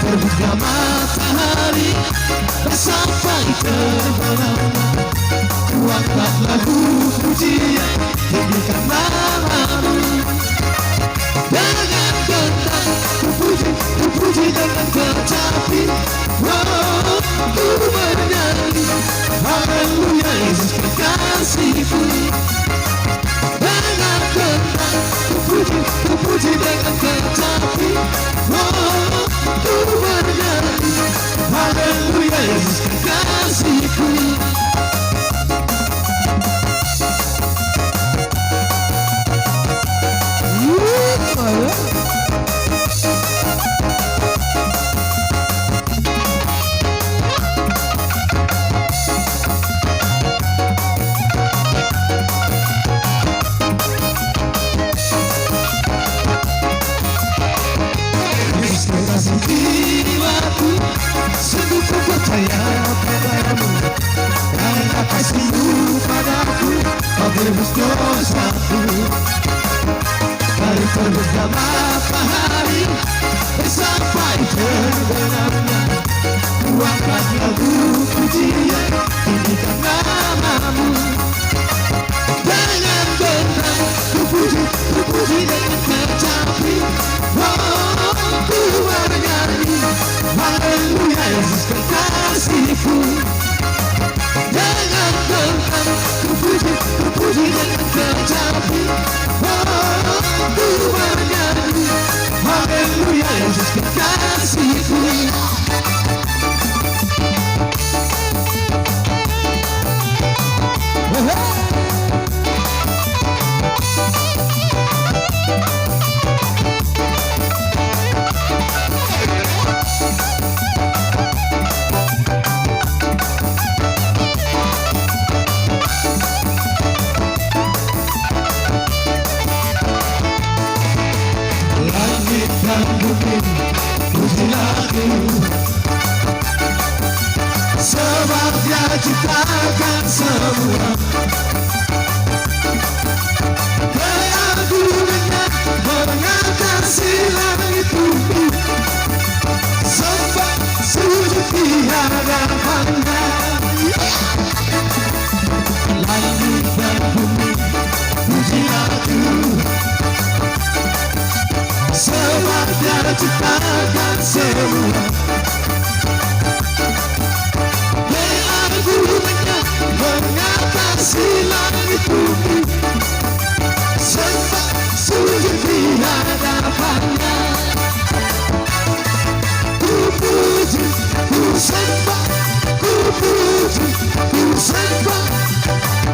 Terbitnya matahari sampai terbenam, kuangkat lagu pujian, tinggikan namamu. Dengan gendang ku puji dengan kecapi, oh, ku bernyanyi haleluya Yesus kekasihku. Dengan gendang ku puji dengan kecapi, oh, ku bernyanyi haleluya Yesus kekasihku. Jiwaku sungguh ku percaya padamu, karena kasihmu padaku kau tebus dosaku. Dari terbitnya matahari sampai terbenamnya, kuangkat lagu pujian, tinggikan namamu. Dengan gendang ku puji dengan kecapi, oh, ku bernyanyi haleluya Yesus kekasihku. Dengan gendang ku puji dengan kecapi, oh, ku bernyanyi haleluya Yesus kekasihku. Langit dan bumi pujilah aku, sebab Dia ciptakan semua. Keagungannya mengatasi langit bumi, sembah sujud di hadapannya. Langit dan bumi pujilah aku, sebab Dia ciptakan semua. Keagungannya mengatasi langit bumi, sembah sujud di hadapannya. Ku puji, ku sembah, ku puji, ku sembah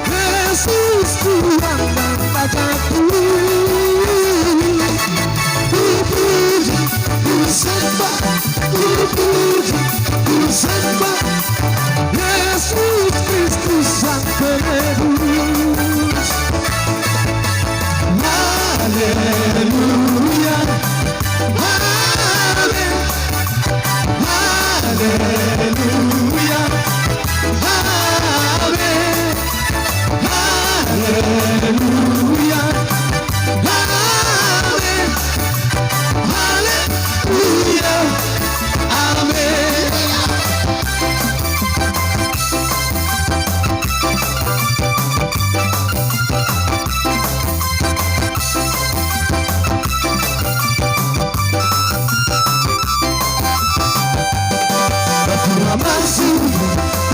Yesus Tuhan dan Rajaku. Ku puji, ku sembah, ku puji, ku sembah Yesus Kristus Sang Penebus. Haleluya, haleluya, haleluya, haleluya, amin.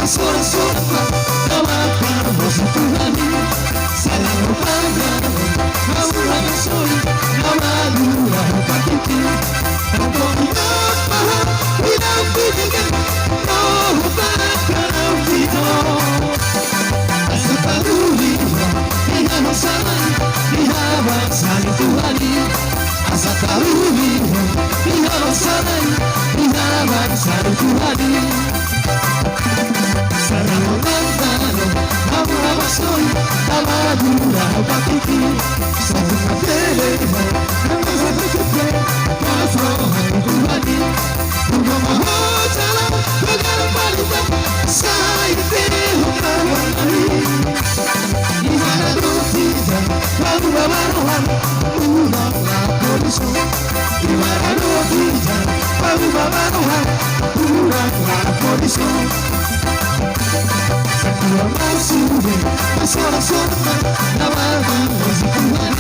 Sorak-sorak nama masuk Tuhani, salam padamu, kamu hanya suri, nama Tuhan Patiti. Engkau tidak paham, tidak pikirkan, roh takkan tidak. Asal tahu lihat, lihat bersama, lihat bersama Tuhani. Asal tahu lihat, lihat bersama, lihat bersama Tuhani. Sarang tantano, ama soy, ama dura patiti. Sarang matele, ama zapete, pasro Tuhani. Tuga mahojala, tuga palita, saite hukawani. Ihana dotija, kamu babarohan, ulang la poliso. Ihana dotija, kamu babarohan. corazón. Sentido más sube, más corazón, la vamos a jugar.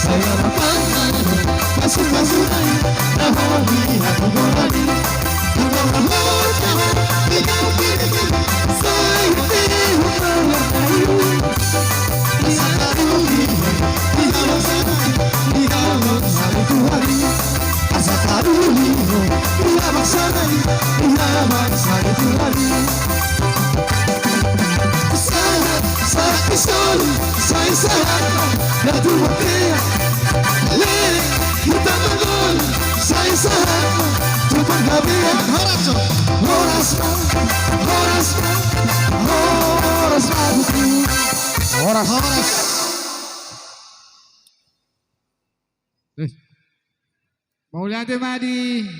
Saya la panana, pasu pasunai, la holia kogorani. Kalau hoja, tinggal pilih, saya pilih mewarnai. Asakaruli, di dalam sana, di dalam sana Tuhan. Asakaruli, di dalam sana, di dalam sana Tuhan. Saya pistol, saya sehat, ya Tuhan dia. Lele, kita menol, saya sehat, Tuhan dia. Horas, horas. Maulana Madi.